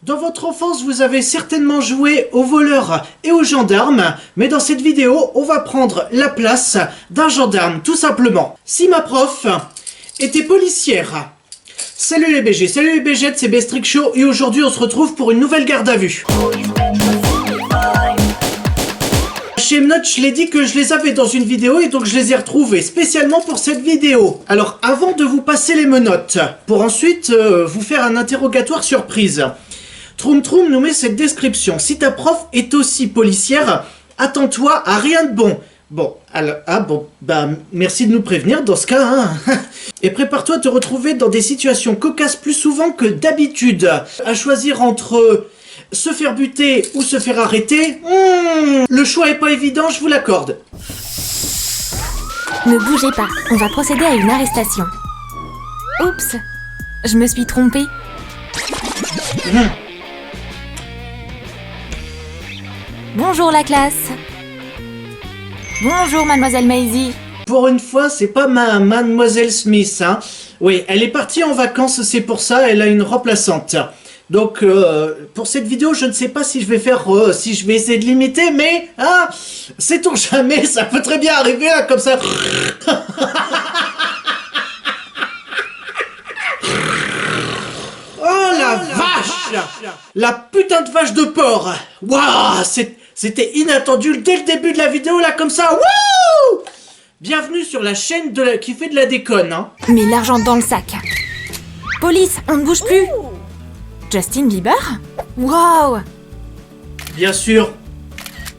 Dans votre enfance, vous avez certainement joué aux voleurs et aux gendarmes, mais dans cette vidéo, on va prendre la place d'un gendarme, tout simplement. Si ma prof était policière. Salut les BG, salut les BG, c'est Bestrick Show, et aujourd'hui on se retrouve pour une nouvelle garde à vue. Chez Mnot, je l'ai dit que je les avais dans une vidéo et donc je les ai retrouvés spécialement pour cette vidéo. Alors avant de vous passer les menottes, pour ensuite vous faire un interrogatoire surprise, Troum Troum nous met cette description. Si ta prof est aussi policière, attends-toi à rien de bon. Bon, alors, merci de nous prévenir dans ce cas, hein. Et prépare-toi à te retrouver dans des situations cocasses plus souvent que d'habitude. À choisir entre se faire buter ou se faire arrêter, le choix est pas évident, je vous l'accorde. Ne bougez pas, on va procéder à une arrestation. Oups, je me suis trompée. Bonjour la classe. Bonjour mademoiselle Maisie. Pour une fois, c'est pas mademoiselle Smith, hein. Oui, elle est partie en vacances, c'est pour ça, elle a une remplaçante. Donc, pour cette vidéo, je ne sais pas si je vais faire, si je vais essayer de l'imiter, mais, hein, sait-on jamais, ça peut très bien arriver, là, comme ça. Oh la vache! La putain de vache de porc! Waouh! C'était inattendu dès le début de la vidéo, là, comme ça. Wouh! Bienvenue sur la chaîne qui fait de la déconne, hein. Mets l'argent dans le sac. Police, on ne bouge plus. Justin Bieber? Wow! Bien sûr.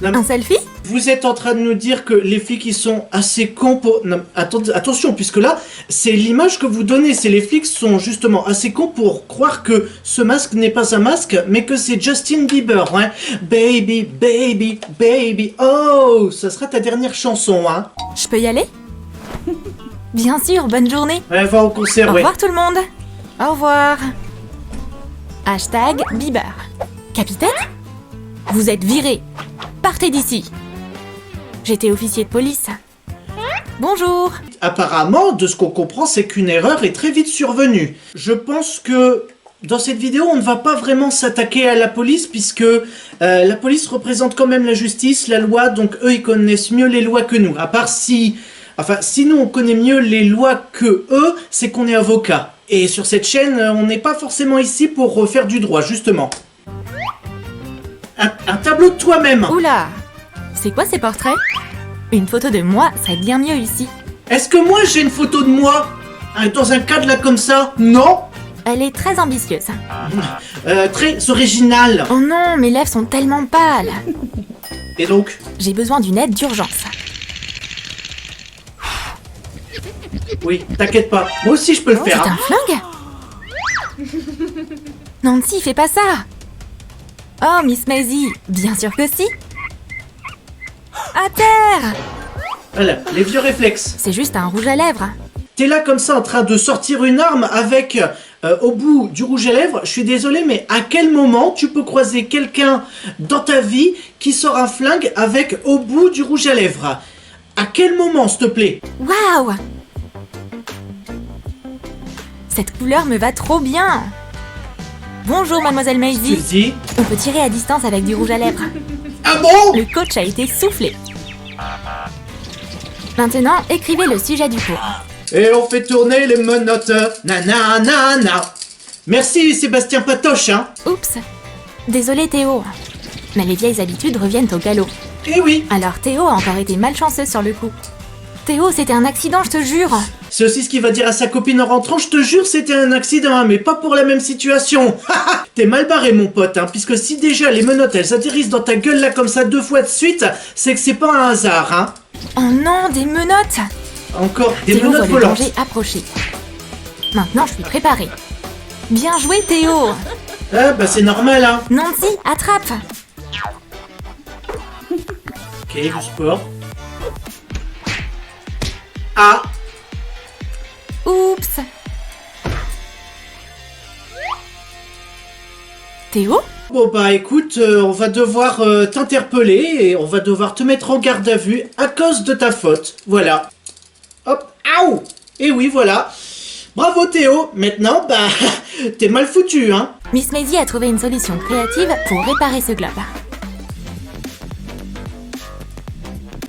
Non, Un selfie? vous êtes en train de nous dire que les flics ils sont assez cons pour... Non, attention, puisque là, c'est l'image que vous donnez. C'est les flics sont justement assez cons pour croire que ce masque n'est pas un masque, mais que c'est Justin Bieber, hein. Baby, baby, baby. Oh, ça sera ta dernière chanson, hein. Je peux y aller? Bien sûr, bonne journée. Ouais, va au concert, Au ouais. revoir tout le monde. Au revoir. Hashtag Bieber. Capitaine? Vous êtes viré. Partez d'ici. J'étais officier de police. Bonjour. Apparemment, de ce qu'on comprend, c'est qu'une erreur est très vite survenue. Je pense que dans cette vidéo, on ne va pas vraiment s'attaquer à la police, puisque la police représente quand même la justice, la loi, donc eux, ils connaissent mieux les lois que nous. À part si... Enfin, si nous, on connaît mieux les lois que eux, c'est qu'on est avocat. Et sur cette chaîne, on n'est pas forcément ici pour faire du droit, justement. Un tableau de toi-même. Oula. C'est quoi ces portraits? Une photo de moi serait bien mieux ici. Est-ce que moi, j'ai une photo de moi dans un cadre là comme ça? Non. Elle est très ambitieuse. Très original. Oh non, mes lèvres sont tellement pâles. Et donc? J'ai besoin d'une aide d'urgence. Oui, t'inquiète pas. Moi aussi, je peux le C'est faire. un flingue? Nancy, fais pas ça. Oh, Miss Maisie, bien sûr que si. À terre. Voilà, les vieux réflexes. C'est juste un rouge à lèvres. T'es là comme ça en train de sortir une arme avec au bout du rouge à lèvres. Je suis désolé, mais à quel moment tu peux croiser quelqu'un dans ta vie qui sort un flingue avec au bout du rouge à lèvres? À quel moment, s'il te plaît? Waouh! Cette couleur me va trop bien. Bonjour, mademoiselle Tu Maisie. dis? On peut tirer à distance avec du rouge à lèvres. Ah bon? Le coach a été soufflé. Maintenant, écrivez le sujet du cours. Et on fait tourner les menottes. Nanana. Merci Sébastien Patoche, hein. Oups. Désolé Théo. Mais les vieilles habitudes reviennent au galop. Eh oui. Alors Théo a encore été malchanceux sur le coup. Théo, c'était un accident, je te jure. C'est aussi ce qu'il va dire à sa copine en rentrant. Je te jure, c'était un accident, hein, mais pas pour la même situation. T'es mal barré, mon pote, hein, puisque si déjà les menottes, elles atterrissent dans ta gueule là comme ça 2 fois de suite, c'est que c'est pas un hasard, hein. Oh non, des menottes. Encore des Théo voit menottes le volantes. danger approcher. Maintenant, je suis préparée. Bien joué, Théo. Ah bah c'est normal, hein. Nancy, attrape. Ok, du sport. Ah. Oups. Théo? Bon bah écoute, on va devoir t'interpeller et on va devoir te mettre en garde à vue à cause de ta faute. Voilà. Hop, aouh. Et oui, voilà. Bravo Théo. Maintenant, bah, t'es mal foutu, hein. Miss Maisie a trouvé une solution créative pour réparer ce globe.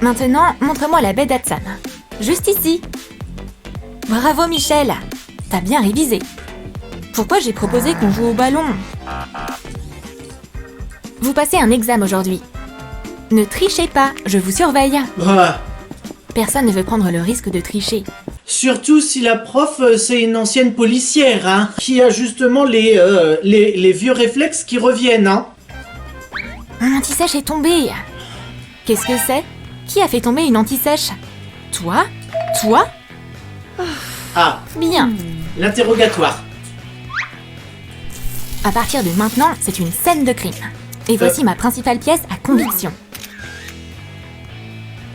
Maintenant, montre-moi la baie d'Hudson. Juste ici. Bravo Michel, t'as bien révisé. Pourquoi j'ai proposé qu'on joue au ballon? Vous passez un examen aujourd'hui. Ne trichez pas, je vous surveille. Bah, Personne ne veut prendre le risque de tricher. surtout si la prof, c'est une ancienne policière, hein, qui a justement les vieux réflexes qui reviennent, hein. Mon anti-sèche est tombé. Qu'est-ce que c'est? Qui a fait tomber une anti-sèche? Toi? Toi? Ah, Bien. l'interrogatoire. À partir de maintenant, c'est une scène de crime. Et voici ma principale pièce à conviction.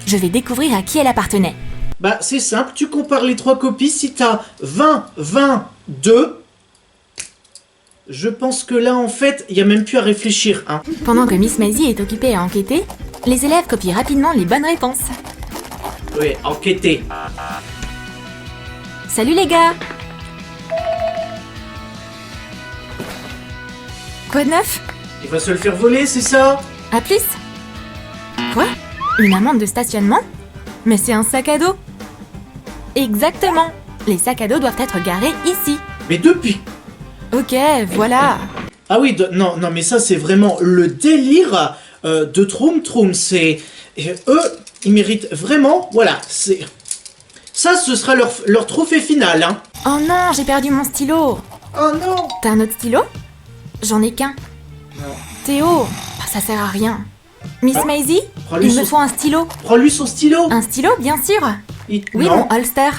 Je vais découvrir à qui elle appartenait. Bah, c'est simple, tu compares les 3 copies, si t'as 20, 20, 2, je pense que là, en fait, il y a même plus à réfléchir, hein. Pendant que Miss Maisie est occupée à enquêter, les élèves copient rapidement les bonnes réponses. Oui, enquêter. Salut les gars! Quoi de neuf? Il va se le faire voler, c'est ça? À plus! Quoi? Une amende de stationnement? Mais c'est un sac à dos! Exactement! Les sacs à dos doivent être garés ici! Mais depuis. Ok, voilà! Ah oui, non, non, mais ça, c'est vraiment le délire de Troum Troum. C'est... eux, ils méritent vraiment... Voilà, c'est... Ça, ce sera leur trophée final, hein. Oh non, j'ai perdu mon stylo! Oh non! T'as un autre stylo? J'en ai qu'un. Non. Théo, ça sert à rien. Miss Ah, Maisie, prends-lui il me son- faut un stylo. Prends-lui son stylo. Un stylo, bien sûr. Oui, non. mon holster.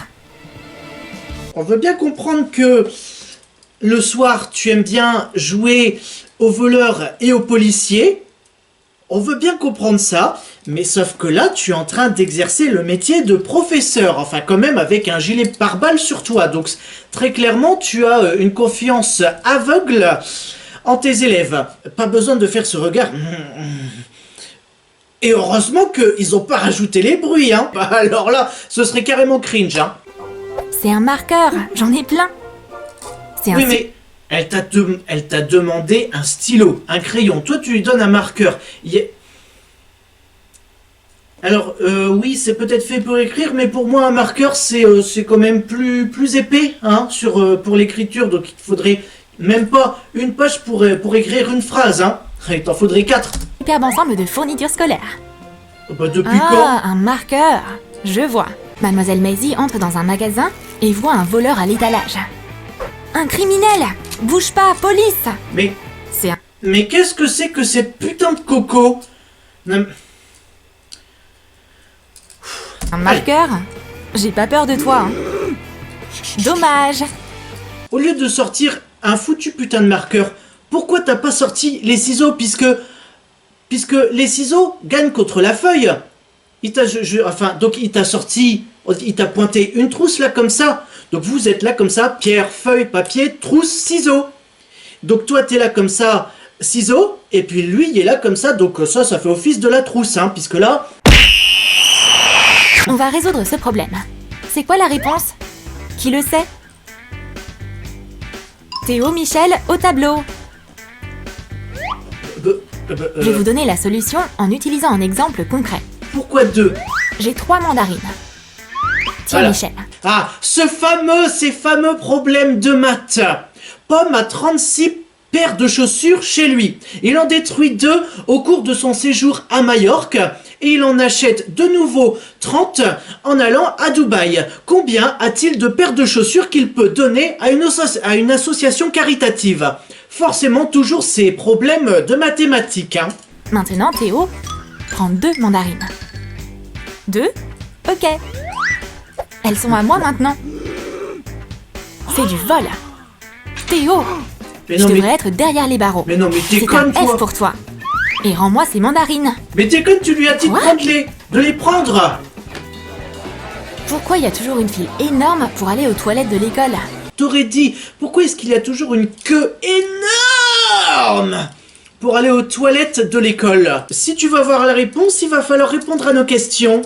On veut bien comprendre que le soir, tu aimes bien jouer aux voleurs et aux policiers. On veut bien comprendre ça, mais sauf que là, tu es en train d'exercer le métier de professeur. Enfin, quand même, avec un gilet pare-balles sur toi. Donc, très clairement, tu as une confiance aveugle en tes élèves. Pas besoin de faire ce regard. Et heureusement qu'ils n'ont pas rajouté les bruits, hein. Bah, alors là, ce serait carrément cringe, hein. C'est un marqueur, j'en ai plein. C'est un Oui, mais elle t'a demandé un stylo, un crayon. Toi, tu lui donnes un marqueur. Alors, oui, c'est peut-être fait pour écrire, mais pour moi, un marqueur, c'est quand même plus épais, hein, pour l'écriture. Donc, il te faudrait même pas une page pour écrire une phrase, hein. Il t'en faudrait 4. superbe ensemble de fournitures scolaires. Bah, depuis Ah, un marqueur. Je vois. Mademoiselle Maisie entre dans un magasin et voit un voleur à l'étalage. Un criminel! Bouge pas, police! quand? C'est un... Mais qu'est-ce que c'est que cette putain de coco? Non, un marqueur? J'ai pas peur de toi, hein. Dommage! Au lieu de sortir un foutu putain de marqueur, pourquoi t'as pas sorti les ciseaux puisque les ciseaux gagnent contre la feuille? Donc il t'a sorti, il t'a pointé une trousse là comme ça. Donc vous êtes là comme ça, pierre, feuille, papier, trousse, ciseaux. Donc toi t'es là comme ça, ciseaux, et puis lui il est là comme ça, donc ça fait office de la trousse, hein, puisque là... On va résoudre ce problème. C'est quoi la réponse? Qui le sait? Théo, Michel, au tableau. Je vais vous donner la solution en utilisant un exemple concret. Pourquoi 2? J'ai 3 mandarines. Tiens, Voilà. Michel. Ah, ces fameux problèmes de maths. Pomme a 36 paires de chaussures chez lui. Il en détruit 2 au cours de son séjour à Majorque et il en achète de nouveau 30 en allant à Dubaï. Combien a-t-il de paires de chaussures qu'il peut donner à une association caritative? Forcément, toujours ces problèmes de mathématiques, hein. Maintenant, Théo, prends 2 mandarines. 2? Ok. Elles sont à moi maintenant. C'est du vol. Théo, Mais je non, devrais mais, être derrière les barreaux. mais non, mais C'est un déconne, F toi. pour toi. Et rends-moi ces mandarines. Mais déconne, tu lui as dit Quoi de les prendre. Pourquoi il y a toujours une file énorme pour aller aux toilettes de l'école? T'aurais dit, pourquoi est-ce qu'il y a toujours une queue énorme pour aller aux toilettes de l'école? Si tu veux avoir la réponse, il va falloir répondre à nos questions.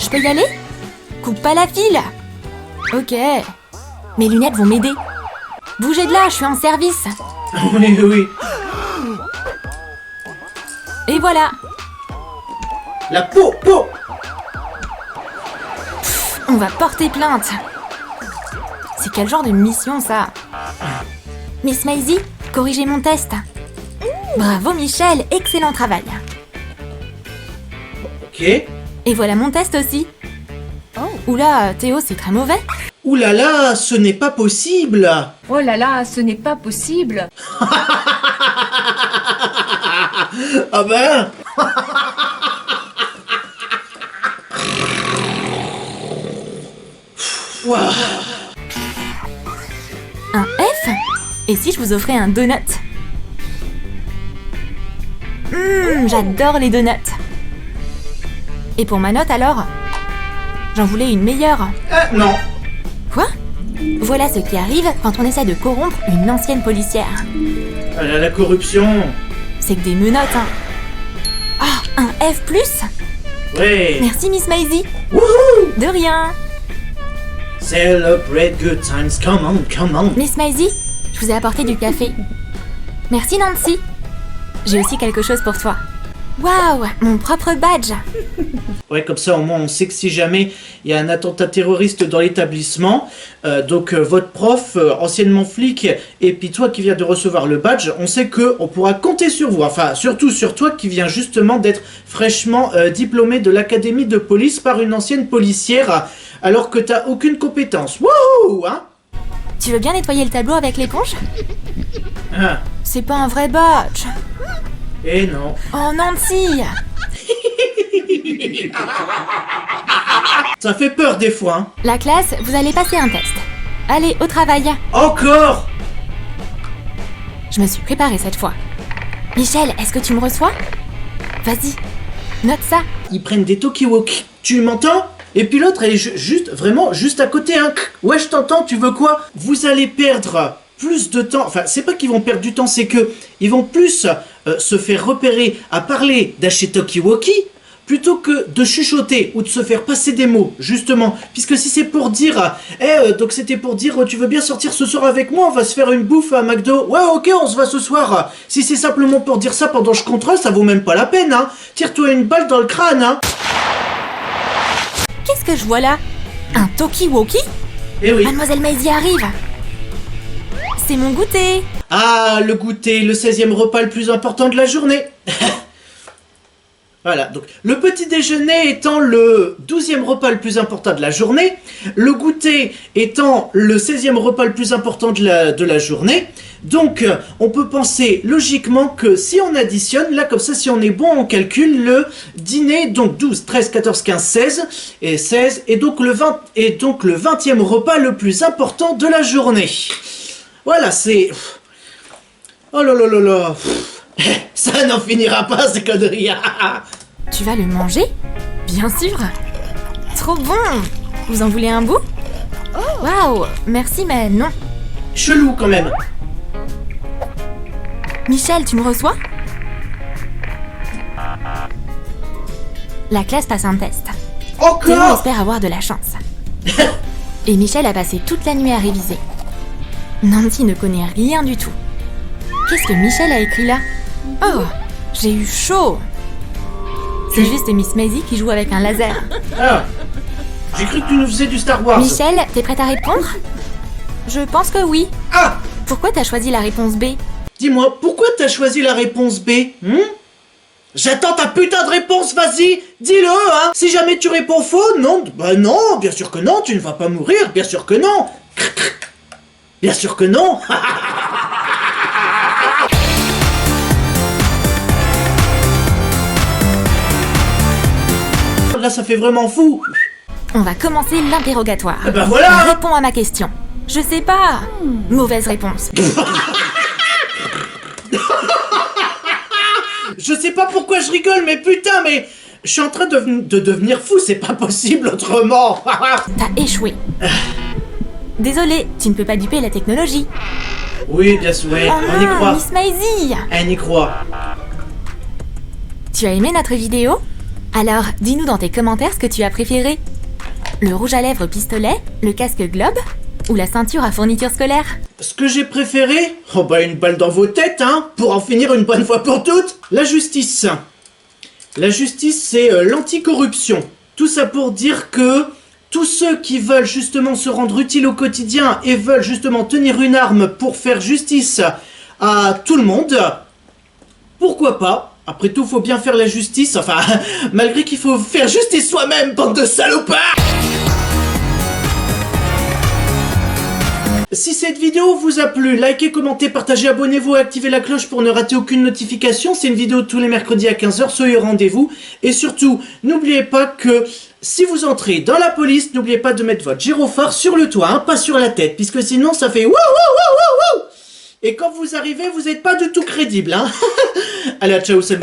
Je peux y aller? Coupe pas la file. Ok. Mes lunettes vont m'aider. Bougez de là, je suis en service. Oui, oui. Et voilà. La peau. On va porter plainte. C'est quel genre de mission, ça? Miss Maisie, corrigez mon test. Bravo, Michel, excellent travail. Ok. Et voilà mon test aussi. Oula, Théo, c'est très mauvais. Ouh là là, ce n'est pas possible. Oh là là, ce n'est pas possible. Ah ben. Ouah. Un F? Et si je vous offrais un donut? J'adore les donuts. Et pour ma note alors? J'en voulais une meilleure. Non. Quoi? Voilà ce qui arrive quand on essaie de corrompre une ancienne policière. Ah là, la corruption. C'est que des menottes, hein. Ah, un F+. Ouais. Merci Miss Maisie. Wouhou. De rien. Celebrate good times. Come on. Miss Maisie, je vous ai apporté du café. Merci Nancy. J'ai aussi quelque chose pour toi. Waouh, mon propre badge. Ouais, comme ça au moins on sait que si jamais il y a un attentat terroriste dans l'établissement, votre prof, anciennement flic, et puis toi qui viens de recevoir le badge, on sait que on pourra compter sur vous. Enfin, surtout sur toi qui viens justement d'être fraîchement diplômé de l'académie de police par une ancienne policière, alors que t'as aucune compétence. Wouhou, hein? Tu veux bien nettoyer le tableau avec l'éponge? Ah, C'est pas un vrai badge. et non. Oh Nancy. Ça fait peur des fois, hein. La classe, vous allez passer un test. Allez, au travail. Encore? Je me suis préparée cette fois. Michel, est-ce que tu me reçois? Vas-y, note ça. Ils prennent des talkie-walkie. Tu m'entends? Et puis l'autre, elle est vraiment juste à côté, hein. Ouais, je t'entends, tu veux quoi? Vous allez perdre plus de temps. Enfin, c'est pas qu'ils vont perdre du temps, c'est que ils vont plus se faire repérer à parler d'acheter talkie-walkie plutôt que de chuchoter ou de se faire passer des mots, justement. Puisque si c'est pour dire, donc c'était pour dire, tu veux bien sortir ce soir avec moi, on va se faire une bouffe à McDo. Ouais, ok, on se va ce soir. Si c'est simplement pour dire ça pendant que je contrôle, ça vaut même pas la peine, hein. Tire-toi une balle dans le crâne, hein. Qu'est-ce que je vois là? Un talkie-walkie? Eh oui. Mademoiselle Maisie arrive. C'est mon goûter. Ah, le goûter, le 16e repas le plus important de la journée. Voilà, donc le petit déjeuner étant le 12e repas le plus important de la journée, le goûter étant le 16e repas le plus important de la journée. Donc, on peut penser logiquement que si on additionne, là comme ça, si on est bon, on calcule le dîner, donc 12, 13, 14, 15, 16, et 16, et donc le 20e repas le plus important de la journée. Voilà, c'est... Oh là là là là. Ça n'en finira pas, ces conneries. Tu vas le manger? Bien sûr. Trop bon. Vous en voulez un bout? Waouh, merci mais non. Chelou quand même. Michel, tu me reçois? La classe passe un test. Théo Encore? espère avoir de la chance. Et Michel a passé toute la nuit à réviser. Nancy ne connaît rien du tout. Qu'est-ce que Michel a écrit là? Oh, j'ai eu chaud. C'est juste Miss Maisie qui joue avec un laser. Ah, j'ai cru que tu nous faisais du Star Wars. Michel, t'es prête à répondre? Je pense que oui. Ah, Pourquoi t'as choisi la réponse B? dis-moi, pourquoi t'as choisi la réponse B, J'attends ta putain de réponse, vas-y, dis-le, hein. Si jamais tu réponds faux, non, bah non, bien sûr que non, tu ne vas pas mourir, bien sûr que non. Bien sûr que non. Là, ça fait vraiment fou. On va commencer l'interrogatoire. Eh ben voilà. Réponds à ma question. Je sais pas. Mauvaise réponse. Je sais pas pourquoi je rigole, mais putain, mais je suis en train de devenir fou, c'est pas possible autrement. T'as échoué. Désolé, tu ne peux pas duper la technologie. Oui, bien sûr, ouais, Oh on y non, croit. Miss Maisie. On y croit. Tu as aimé notre vidéo? Alors, dis-nous dans tes commentaires ce que tu as préféré. Le rouge à lèvres pistolet, le casque globe ou la ceinture à fourniture scolaire? Ce que j'ai préféré? Oh bah une balle dans vos têtes, hein, pour en finir une bonne fois pour toutes. La justice. La justice, c'est l'anticorruption. Tout ça pour dire que tous ceux qui veulent justement se rendre utiles au quotidien et veulent justement tenir une arme pour faire justice à tout le monde, pourquoi pas? Après tout, faut bien faire la justice, enfin, malgré qu'il faut faire justice soi-même, bande de salopards! Si cette vidéo vous a plu, likez, commentez, partagez, abonnez-vous et activez la cloche pour ne rater aucune notification. C'est une vidéo tous les mercredis à 15 h, soyez au rendez-vous. Et surtout, n'oubliez pas que si vous entrez dans la police, n'oubliez pas de mettre votre gyrophare sur le toit, hein, pas sur la tête, puisque sinon ça fait wouh wouh wouh wouh wouh. Et quand vous arrivez, vous n'êtes pas du tout crédible, hein. Allez, ciao, salut.